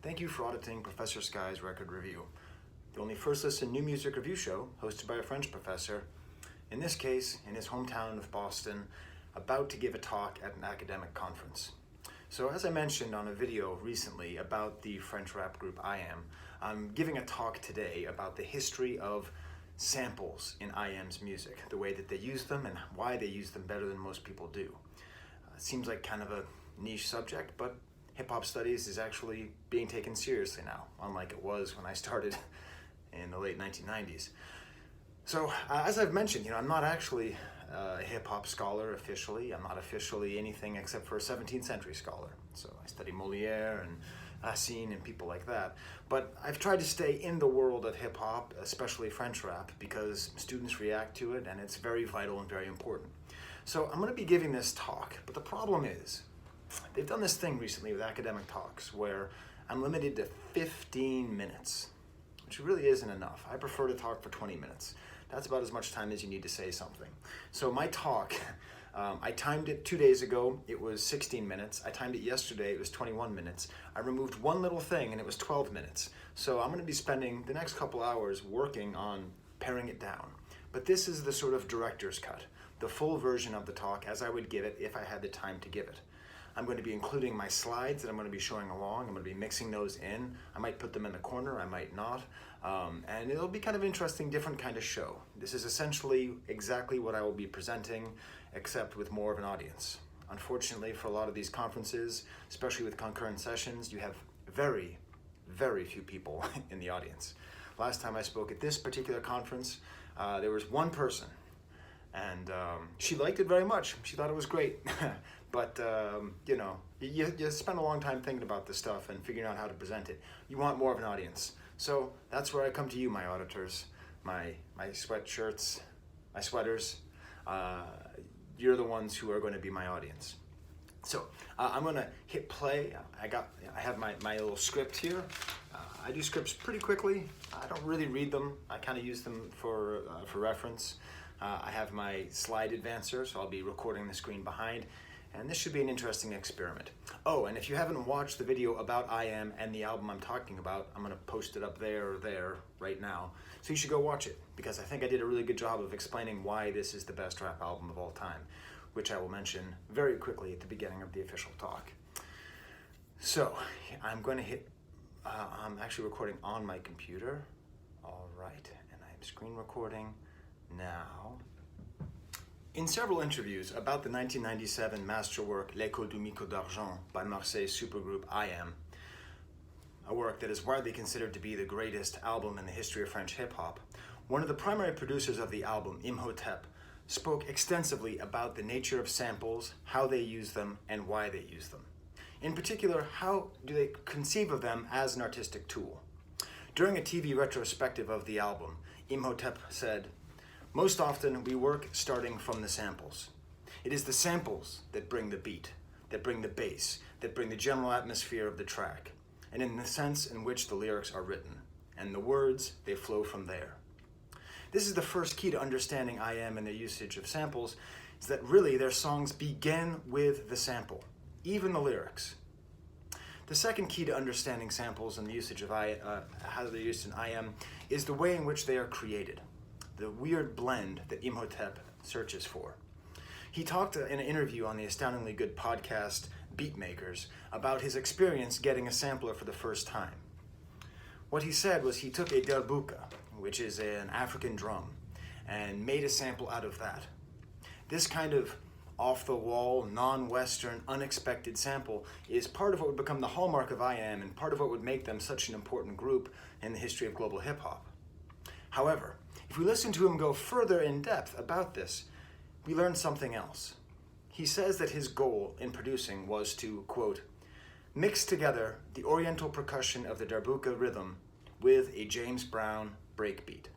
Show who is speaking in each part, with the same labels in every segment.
Speaker 1: Thank you for auditing Professor Skye's record review, the only first listen new music review show hosted by a French professor, in this case in his hometown of Boston, about to give a talk at an academic conference. So as I mentioned on a video recently about the French rap group IAM, I'm giving a talk today about the history of samples in IAM's music, the way that they use them and why they use them better than most people do. It seems like kind of a niche subject, but hip-hop studies is actually being taken seriously now, unlike it was when I started in the late 1990s. So as I've mentioned, I'm not actually a hip-hop scholar officially. I'm not officially anything except for a 17th century scholar. So I study Molière and Racine and people like that. But I've tried to stay in the world of hip-hop, especially French rap, because students react to it and it's very vital and very important. So I'm going to be giving this talk, but the problem is, they've done this thing recently with academic talks where I'm limited to 15 minutes, which really isn't enough. I prefer to talk for 20 minutes. That's about as much time as you need to say something. So my talk, I timed it 2 days ago, it was 16 minutes. I timed it yesterday, it was 21 minutes. I removed one little thing and it was 12 minutes. So I'm gonna be spending the next couple hours working on paring it down. But this is the sort of director's cut, the full version of the talk as I would give it if I had the time to give it. I'm going to be including my slides that I'm going to be showing along. I'm going to be mixing those in. I might put them in the corner, I might not. And it'll be kind of interesting, different kind of show. This is essentially exactly what I will be presenting, except with more of an audience. Unfortunately, for a lot of these conferences, especially with concurrent sessions, you have very, very few people in the audience. Last time I spoke at this particular conference, there was one person, and she liked it very much. She thought it was great. But, you spend a long time thinking about this stuff and figuring out how to present it. You want more of an audience. So that's where I come to you, my auditors, my sweatshirts, my sweaters. You're the ones who are going to be my audience. So I'm going to hit play. I have my little script here. I do scripts pretty quickly. I don't really read them. I kind of use them for reference. I have my slide advancer, so I'll be recording the screen behind. And this should be an interesting experiment. Oh, and if you haven't watched the video about IAM and the album I'm talking about, I'm gonna post it up there or there right now. So you should go watch it, because I think I did a really good job of explaining why this is the best rap album of all time, which I will mention very quickly at the beginning of the official talk. So I'm going to hit, I'm actually recording on my computer. All right, and I'm screen recording now. In several interviews about the 1997 masterwork L'Écho du Micro d'Argent by Marseille supergroup IAM, a work that is widely considered to be the greatest album in the history of French hip-hop, one of the primary producers of the album, Imhotep, spoke extensively about the nature of samples, how they use them, and why they use them. In particular, how do they conceive of them as an artistic tool? During a TV retrospective of the album, Imhotep said, "Most often, we work starting from the samples. It is the samples that bring the beat, that bring the bass, that bring the general atmosphere of the track, and in the sense in which the lyrics are written. And the words, they flow from there." This is the first key to understanding IAM and their usage of samples, is that really their songs begin with the sample, even the lyrics. The second key to understanding samples and the usage of how they're used in IAM is the way in which they are created. The weird blend that Imhotep searches for. He talked in an interview on the astoundingly good podcast Beatmakers about his experience getting a sampler for the first time. What he said was he took a darbuka, which is an African drum, and made a sample out of that. This kind of off-the-wall, non-Western, unexpected sample is part of what would become the hallmark of IAM and part of what would make them such an important group in the history of global hip-hop. However, if we listen to him go further in depth about this, we learn something else. He says that his goal in producing was to, quote, "mix together the oriental percussion of the darbuka rhythm with a James Brown breakbeat."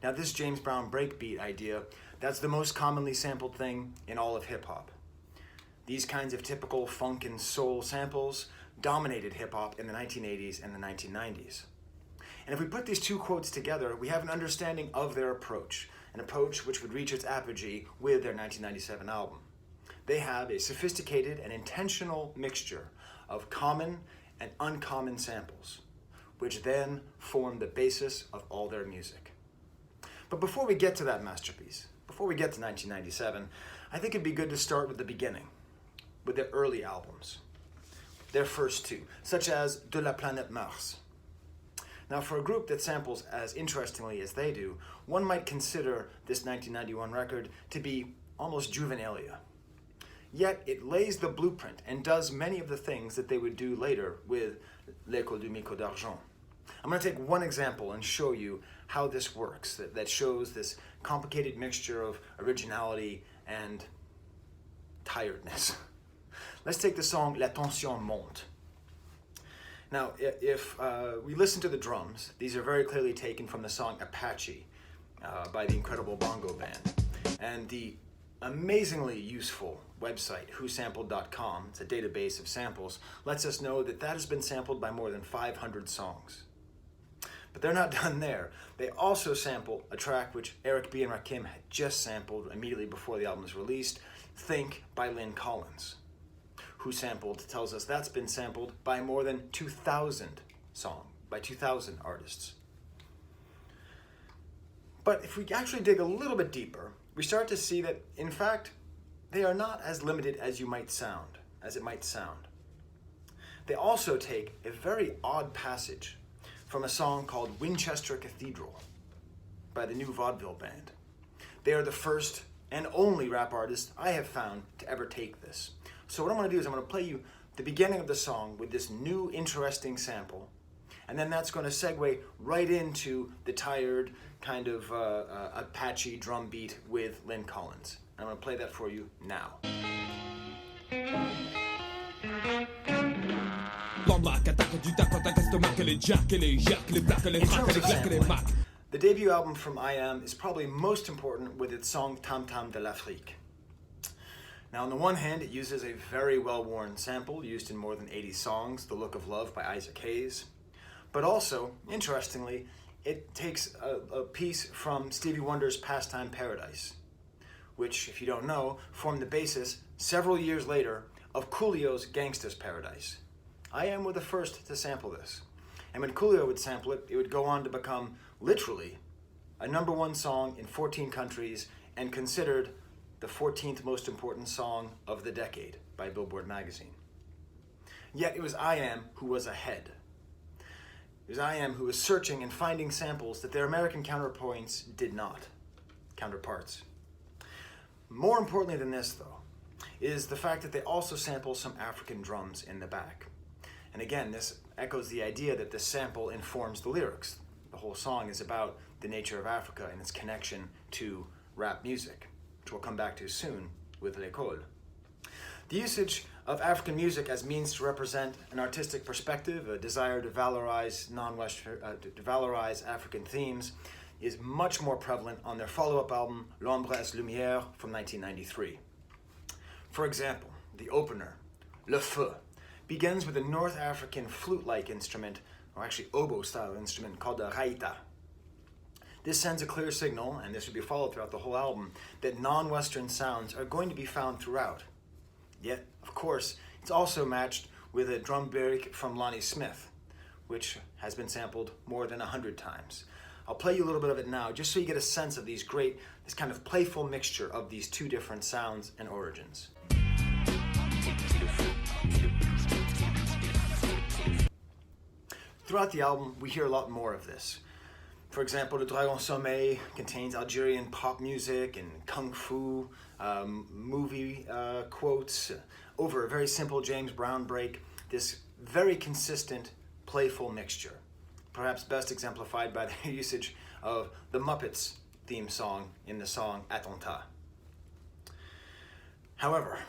Speaker 1: Now this James Brown breakbeat idea, that's the most commonly sampled thing in all of hip-hop. These kinds of typical funk and soul samples dominated hip-hop in the 1980s and the 1990s. And if we put these two quotes together, we have an understanding of their approach, an approach which would reach its apogee with their 1997 album. They have a sophisticated and intentional mixture of common and uncommon samples, which then form the basis of all their music. But before we get to that masterpiece, before we get to 1997, I think it'd be good to start with the beginning, with their early albums, their first two, such as De la Planète Mars. Now, for a group that samples as interestingly as they do, one might consider this 1991 record to be almost juvenilia. Yet it lays the blueprint and does many of the things that they would do later with L'École du Micro d'Argent. I'm going to take one example and show you how this works, that shows this complicated mixture of originality and tiredness. Let's take the song La Tension Monte. Now, if we listen to the drums, these are very clearly taken from the song Apache by the incredible bongo band. And the amazingly useful website, whosampled.com, it's a database of samples, lets us know that that has been sampled by more than 500 songs. But they're not done there. They also sample a track which Eric B. and Rakim had just sampled immediately before the album was released, Think by Lynn Collins. Who Sampled tells us that's been sampled by more than 2,000 artists. But if we actually dig a little bit deeper, we start to see that, in fact, they are not as limited as it might sound. They also take a very odd passage from a song called Winchester Cathedral by the New Vaudeville Band. They are the first and only rap artist I have found to ever take this. So what I'm going to do is I'm going to play you the beginning of the song with this new interesting sample, and then that's going to segue right into the tired kind of Apache drum beat with Lynn Collins. I'm going to play that for you now. In terms of sampling, the debut album from IAM is probably most important with its song Tam Tam de l'Afrique. Now, on the one hand, it uses a very well-worn sample used in more than 80 songs, The Look of Love by Isaac Hayes. But also, interestingly, it takes a piece from Stevie Wonder's Pastime Paradise, which, if you don't know, formed the basis, several years later, of Coolio's Gangsta's Paradise. IAM were the first to sample this. And when Coolio would sample it, it would go on to become, literally, a #1 song in 14 countries and considered the 14th most important song of the decade by Billboard magazine. Yet it was IAM who was ahead. It was IAM who was searching and finding samples that their American counterparts did not. More importantly than this, though, is the fact that they also sample some African drums in the back. And again, this echoes the idea that this sample informs the lyrics. The whole song is about the nature of Africa and its connection to rap music, which we'll come back to soon with L'École. The usage of African music as means to represent an artistic perspective, a desire to valorize African themes, is much more prevalent on their follow-up album, Danse Le Mia from 1993. For example, the opener, Le Feu, begins with a North African flute-like instrument, or actually oboe-style instrument, called the raïta. This sends a clear signal, and this will be followed throughout the whole album, that non-Western sounds are going to be found throughout. Yet, of course, it's also matched with a drum break from Lonnie Smith, which has been sampled more than 100 times. I'll play you a little bit of it now, just so you get a sense of this kind of playful mixture of these two different sounds and origins. Throughout the album, we hear a lot more of this. For example, Le Dragon Sommeil contains Algerian pop music and kung fu movie quotes over a very simple James Brown break. This very consistent, playful mixture, perhaps best exemplified by their usage of the Muppets theme song in the song Attentat. However,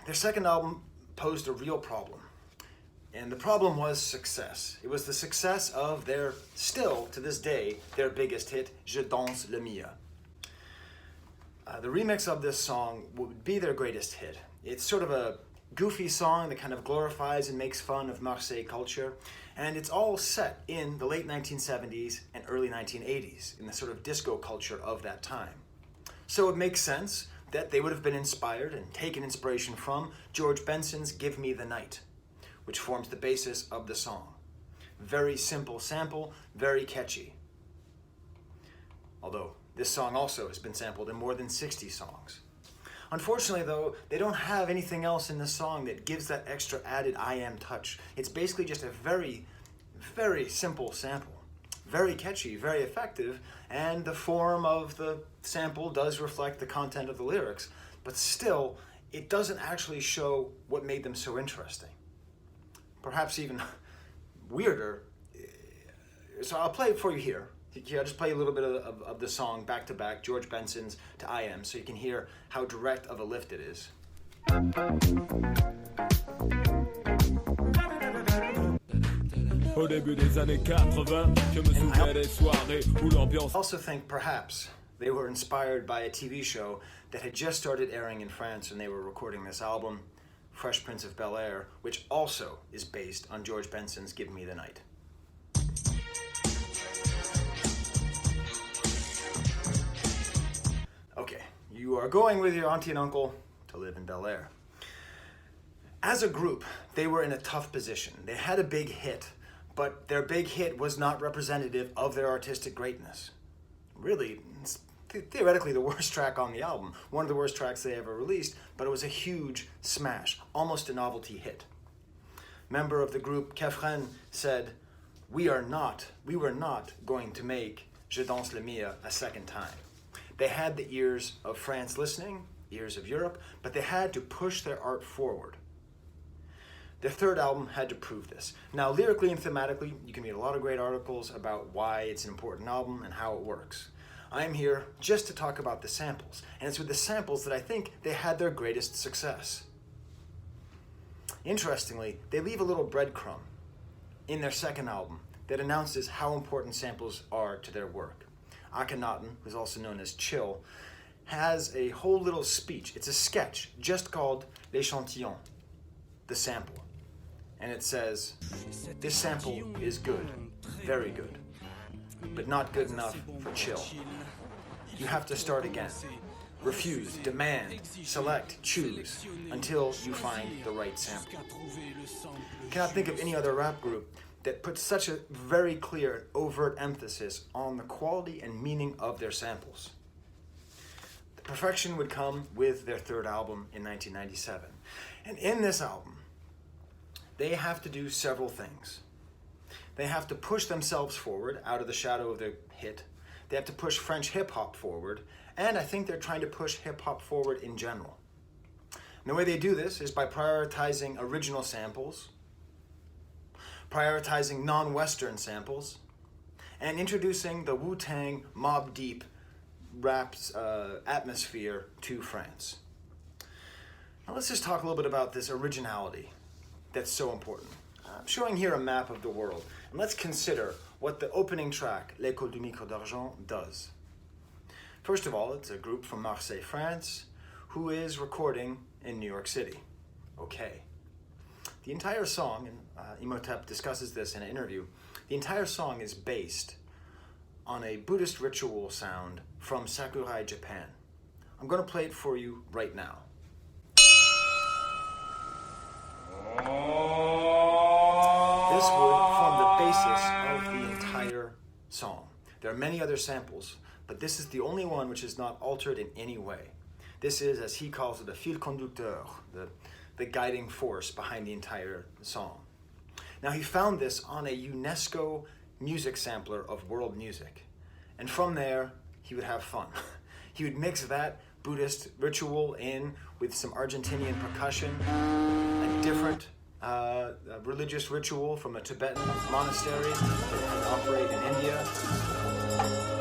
Speaker 1: their second album posed a real problem. And the problem was success. It was the success of their, still to this day, their biggest hit, Je Danse Le Mia. The remix of this song would be their greatest hit. It's sort of a goofy song that kind of glorifies and makes fun of Marseille culture, and it's all set in the late 1970s and early 1980s, in the sort of disco culture of that time. So it makes sense that they would have been inspired and taken inspiration from George Benson's Give Me the Night, which forms the basis of the song. Very simple sample, very catchy. Although this song also has been sampled in more than 60 songs. Unfortunately though, they don't have anything else in this song that gives that extra added IAM touch. It's basically just a very, very simple sample. Very catchy, very effective, and the form of the sample does reflect the content of the lyrics, but still, it doesn't actually show what made them so interesting. Perhaps even weirder. So I'll play it for you here. I'll just play a little bit of the song back to back, George Benson's to IAM, so you can hear how direct of a lift it is.
Speaker 2: Au début des années 80, je me souviens des soirées où l'ambiance.
Speaker 1: I also think perhaps they were inspired by a TV show that had just started airing in France when they were recording this album, Fresh Prince of Bel-Air, which also is based on George Benson's Give Me the Night. Okay, you are going with your auntie and uncle to live in Bel-Air. As a group, they were in a tough position. They had a big hit, but their big hit was not representative of their artistic greatness. Really, it's theoretically the worst track on the album, one of the worst tracks they ever released, but it was a huge smash, almost a novelty hit. Member of the group, Kefren, said, we were not going to make Je Danse Le Mia a second time. They had the ears of France listening, ears of Europe, but they had to push their art forward. Their third album had to prove this. Now, lyrically and thematically, you can read a lot of great articles about why it's an important album and how it works. I'm here just to talk about the samples, and it's with the samples that I think they had their greatest success. Interestingly, they leave a little breadcrumb in their second album that announces how important samples are to their work. Akhenaten, who's also known as Chill, has a whole little speech. It's a sketch just called L'échantillon, the sample. And it says, this sample is good, very good, but not good enough for Chill. You have to start again. Refuse, demand, select, choose, until you find the right sample. I cannot think of any other rap group that puts such a very clear, overt emphasis on the quality and meaning of their samples. The perfection would come with their third album in 1997. And in this album, they have to do several things. They have to push themselves forward out of the shadow of their hit. They have to push French hip-hop forward, and I think they're trying to push hip-hop forward in general. And the way they do this is by prioritizing original samples, prioritizing non-Western samples, and introducing the Wu-Tang Mobb Deep rap atmosphere to France. Now let's just talk a little bit about this originality that's so important. I'm showing here a map of the world, and let's consider what the opening track, L'École du Micro d'Argent, does. First of all, it's a group from Marseille, France, who is recording in New York City. Okay. The entire song, and Imhotep discusses this in an interview, the entire song is based on a Buddhist ritual sound from Sakurai, Japan. I'm going to play it for you right now. This would form the basis of the entire song. There are many other samples, but this is the only one which is not altered in any way. This is, as he calls it, the fil conducteur, the guiding force behind the entire song. Now, he found this on a UNESCO music sampler of world music. And from there, he would have fun. He would mix that Buddhist ritual in with some Argentinian percussion, a different religious ritual from a Tibetan monastery that operate in India.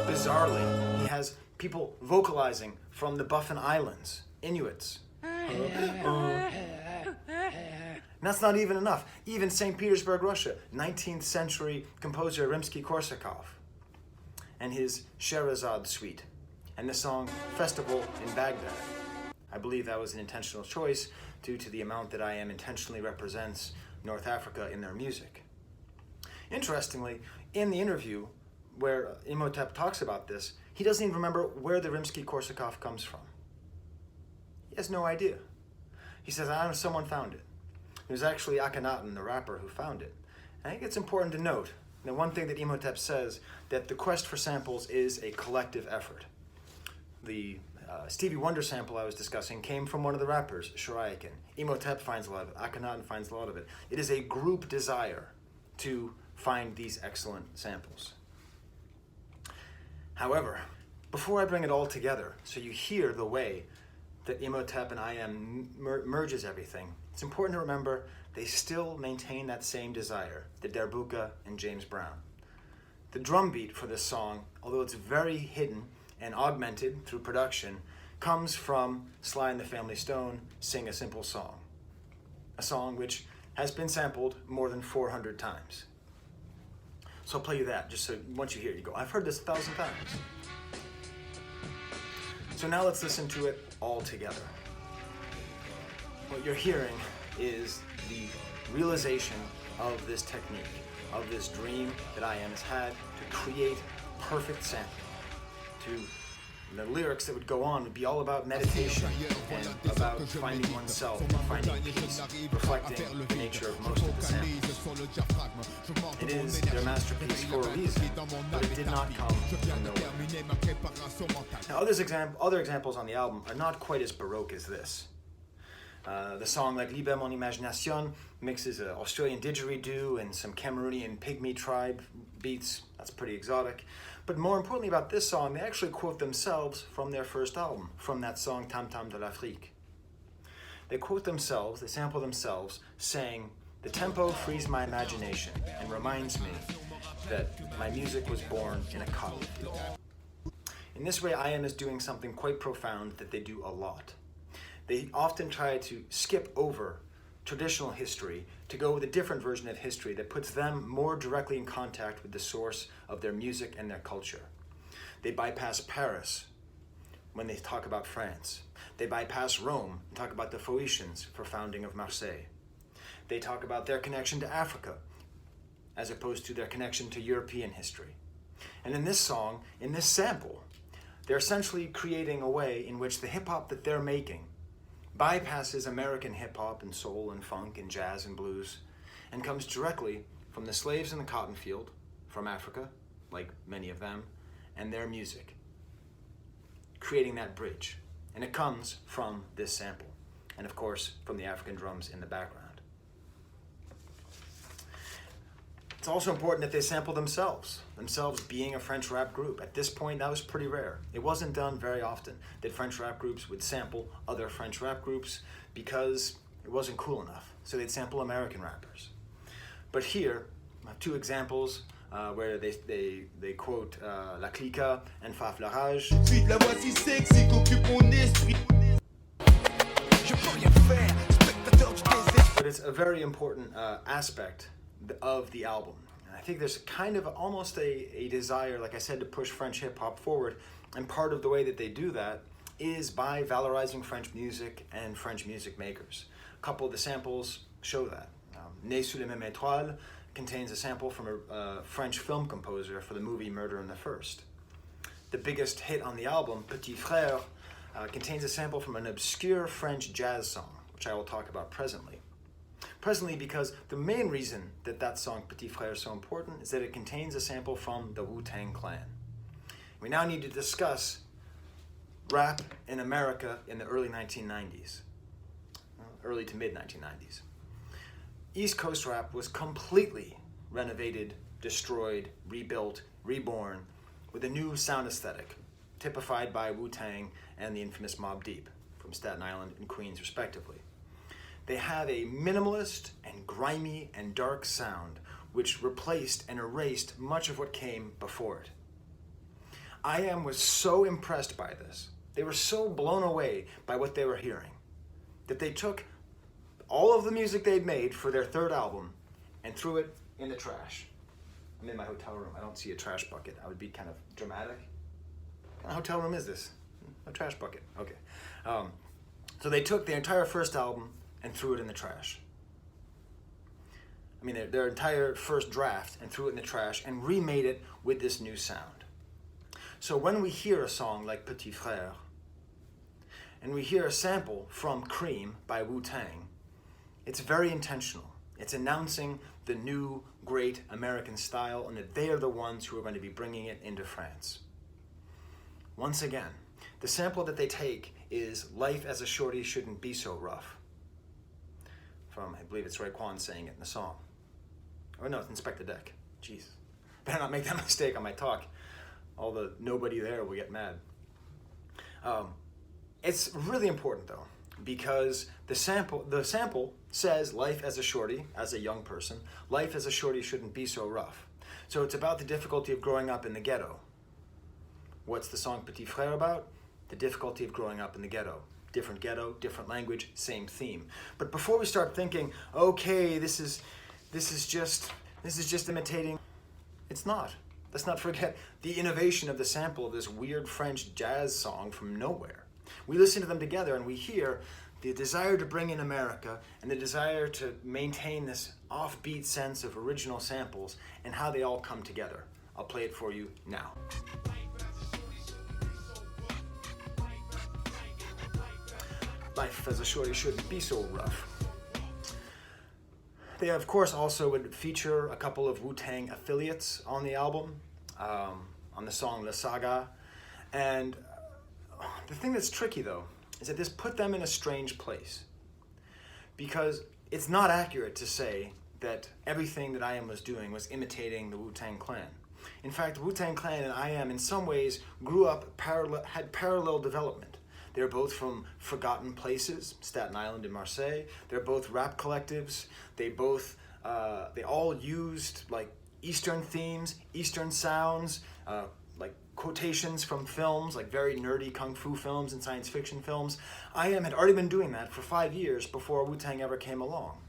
Speaker 1: Bizarrely, he has people vocalizing from the Baffin Islands, Inuits. And that's not even enough. Even St. Petersburg, Russia, 19th century composer Rimsky-Korsakov and his Sherazade suite, and the song Festival in Baghdad. I believe that was an intentional choice due to the amount that IAM intentionally represents North Africa in their music. Interestingly, in the interview where Imhotep talks about this, he doesn't even remember where the Rimsky-Korsakov comes from. He has no idea. He says, I don't know, someone found it. It was actually Akhenaten, the rapper, who found it. I think it's important to note, one thing that Imhotep says, that the quest for samples is a collective effort. The Stevie Wonder sample I was discussing came from one of the rappers, Shorayakin. Imhotep finds a lot of it. Akhenaten finds a lot of it. It is a group desire to find these excellent samples. However, before I bring it all together, so you hear the way that Imhotep and IAM merges everything, it's important to remember they still maintain that same desire, the Derbuka and James Brown. The drum beat for this song, although it's very hidden and augmented through production, comes from Sly and the Family Stone, Sing a Simple Song, a song which has been sampled more than 400 times. So I'll play you that, just so once you hear it, you go, I've heard this 1,000 times. So now let's listen to it all together. What you're hearing is the realization of this technique, of this dream that IAM has had to create perfect sampling. The lyrics that would go on would be all about meditation and about finding oneself, finding peace, reflecting the nature of most of the samples. It is their masterpiece for a reason, but it did not come from nowhere. Now, other examples on the album are not quite as baroque as this. The song like Libère mon imagination mixes an Australian didgeridoo and some Cameroonian pygmy tribe beats. That's pretty exotic. But more importantly about this song, they actually quote themselves from their first album, from that song Tam Tam de l'Afrique. They quote themselves, they sample themselves, saying, "The tempo frees my imagination and reminds me that my music was born in a cotton field." In this way, IAM is doing something quite profound that they do a lot. They often try to skip over traditional history to go with a different version of history that puts them more directly in contact with the source of their music and their culture. They bypass Paris when they talk about France. They bypass Rome and talk about the Phoenicians for founding of Marseille. They talk about their connection to Africa as opposed to their connection to European history. And in this song, in this sample, they're essentially creating a way in which the hip-hop that they're making bypasses American hip-hop and soul and funk and jazz and blues and comes directly from the slaves in the cotton field, from Africa, like many of them, and their music, creating that bridge. And it comes from this sample, and of course, from the African drums in the background. It's also important that they sample themselves being a French rap group. At this point, that was pretty rare. It wasn't done very often that French rap groups would sample other French rap groups because it wasn't cool enough. So they'd sample American rappers. But here, I have two examples where they quote La Clica and Fa Fleurage. But it's a very important aspect of the album. And I think there's kind of almost a desire, like I said, to push French hip-hop forward, and part of the way that they do that is by valorizing French music and French music makers. A couple of the samples show that. Né sous les mêmes étoiles contains a sample from a French film composer for the movie Murder in the First. The biggest hit on the album, Petit Frère, contains a sample from an obscure French jazz song, which I will talk about presently. Presently, because the main reason that that song Petit Frère is so important is that it contains a sample from the Wu-Tang Clan. We now need to discuss rap in America in the early 1990s, early to mid 1990s. East Coast rap was completely renovated, destroyed, rebuilt, reborn with a new sound aesthetic, typified by Wu-Tang and the infamous Mobb Deep from Staten Island and Queens, respectively. They have a minimalist and grimy and dark sound which replaced and erased much of what came before it. IAM was so impressed by this, they were so blown away by what they were hearing, that they took all of the music they'd made for their third album and threw it in the trash. I'm in my hotel room, I don't see a trash bucket. I would be kind of dramatic. What kind of hotel room is this? A trash bucket, okay. So they took their entire first album and threw it in the trash. I mean, their entire first draft and threw it in the trash and remade it with this new sound. So when we hear a song like Petit Frère, and we hear a sample from Cream by Wu-Tang, It's very intentional. It's announcing the new great American style and that they are the ones who are going to be bringing it into France. Once again, the sample that they take is Life as a Shorty Shouldn't Be So Rough. From, I believe it's Raekwon saying it in the song. Or no, it's Inspector Deck. Jeez. Better not make that mistake on my talk. All the nobody there will get mad. It's really important though, because the sample says life as a shorty, as a young person, life as a shorty shouldn't be so rough. So it's about the difficulty of growing up in the ghetto. What's the song Petit Frère about? The difficulty of growing up in the ghetto. Different ghetto, different language, same theme. But before we start thinking, okay, this is just imitating, it's not. Let's not forget the innovation of the sample of this weird French jazz song from nowhere. We listen to them together and we hear the desire to bring in America and the desire to maintain this offbeat sense of original samples and how they all come together. I'll play it for you now. Life as a shorty shouldn't be so rough. They, of course, also would feature a couple of Wu-Tang affiliates on the album, on the song La Saga. And the thing that's tricky, though, is that this put them in a strange place. Because it's not accurate to say that everything that IAM was doing was imitating the Wu-Tang Clan. In fact, the Wu-Tang Clan and IAM, in some ways, grew up, had parallel development. They're both from forgotten places, Staten Island and Marseille. They're both rap collectives. They all used like Eastern themes, Eastern sounds, like quotations from films, like very nerdy kung fu films and science fiction films. IAM had already been doing that for 5 years before Wu-Tang ever came along.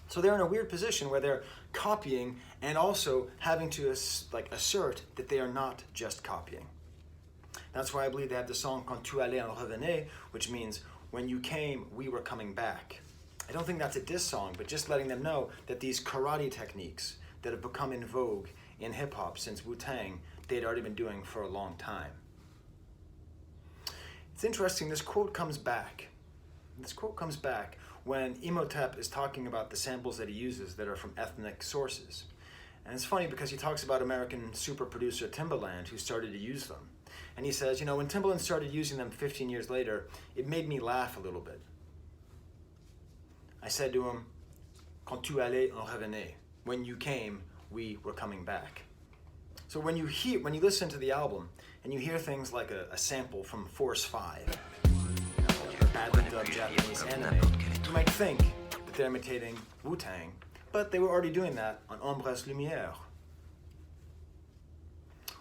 Speaker 1: So they're in a weird position where they're copying and also having to assert that they are not just copying. That's why I believe they have the song Quand tu allais on revenait, which means when you came, we were coming back. I don't think that's a diss song, but just letting them know that these karate techniques that have become in vogue in hip-hop since Wu-Tang, they'd already been doing for a long time. It's interesting, this quote comes back. This quote comes back when Imhotep is talking about the samples that he uses that are from ethnic sources. And it's funny because he talks about American super producer Timbaland, who started to use them. And he says, you know, when Timbaland started using them 15 years later, it made me laugh a little bit. I said to him, Quand tu allais, on revenait. When you came, we were coming back. So when you listen to the album and you hear things like a sample from Force 5, a badly dubbed Japanese anime, you might think that they're imitating Wu-Tang, but they were already doing that on Danse Le Mia.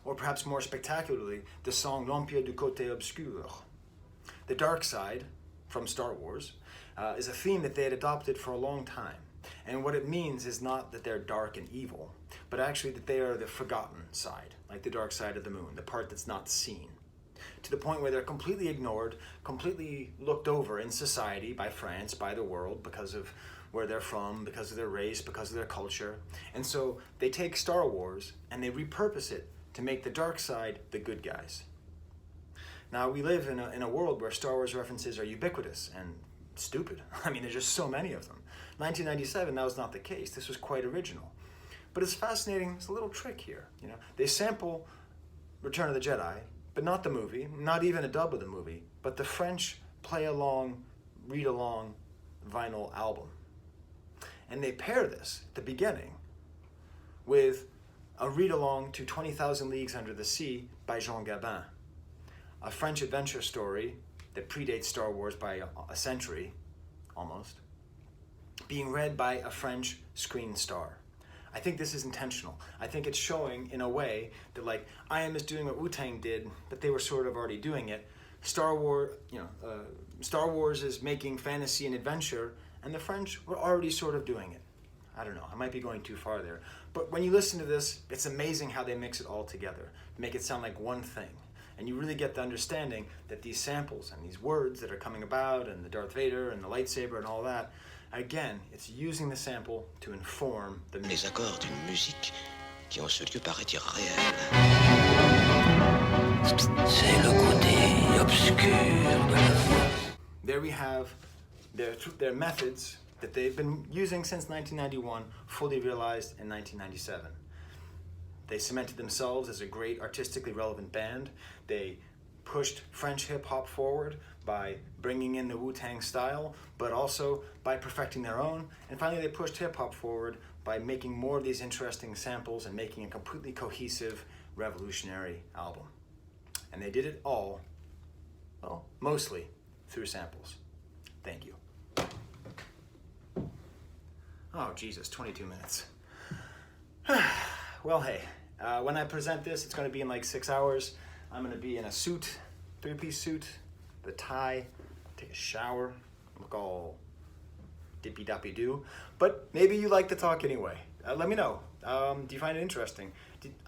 Speaker 1: Or perhaps more spectacularly, the song L'Empire du Côté Obscur. The dark side, from Star Wars, is a theme that they had adopted for a long time. And what it means is not that they're dark and evil, but actually that they are the forgotten side, like the dark side of the moon, the part that's not seen. To the point where they're completely ignored, completely looked over in society by France, by the world, because of where they're from, because of their race, because of their culture. And so they take Star Wars and they repurpose it to make the dark side the good guys. Now, we live in a world where Star Wars references are ubiquitous and stupid. I mean, there's just so many of them. 1997, that was not the case. This was quite original. But it's fascinating, there's a little trick here. You know, they sample Return of the Jedi, but not the movie, not even a dub of the movie, but the French play-along, read-along vinyl album. And they pair this at the beginning with a read-along to 20,000 Leagues Under the Sea by Jean Gabin, a French adventure story that predates Star Wars by a century, almost, being read by a French screen star. I think this is intentional. I think it's showing, in a way, that like IAM is doing what Wu-Tang did, but they were sort of already doing it. Star Wars is making fantasy and adventure, and the French were already sort of doing it. I don't know, I might be going too far there. But when you listen to this, it's amazing how they mix it all together, make it sound like one thing. And you really get the understanding that these samples and these words that are coming about, and the Darth Vader and the lightsaber and all that, again, it's using the sample to inform the music.
Speaker 3: Les accords d'une musique qui en ce lieu paraît irréelle. C'est le côté obscur de la voix.
Speaker 1: There we have their methods that they've been using since 1991, fully realized in 1997. They cemented themselves as a great artistically relevant band. They pushed French hip-hop forward by bringing in the Wu-Tang style, but also by perfecting their own. And finally, they pushed hip-hop forward by making more of these interesting samples and making a completely cohesive, revolutionary album. And they did it all, well, mostly through samples. Thank you. Oh, Jesus, 22 minutes. Well, hey, when I present this, it's going to be in like 6 hours. I'm going to be in a suit, 3-piece suit, the tie, take a shower, look all dippy-dappy-doo. But maybe you like the talk anyway. Let me know. Do you find it interesting?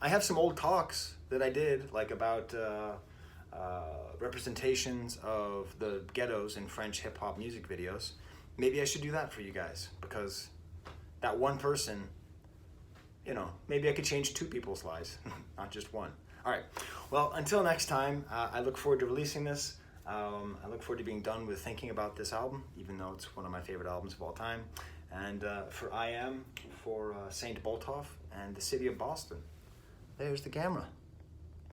Speaker 1: I have some old talks that I did, like about representations of the ghettos in French hip-hop music videos. Maybe I should do that for you guys, because that one person, you know, maybe I could change 2 people's lives, not just one. All right, well, until next time, I look forward to releasing this. I look forward to being done with thinking about this album, even though it's one of my favorite albums of all time. And for IAM, for St. Botolph, and the city of Boston, there's the camera.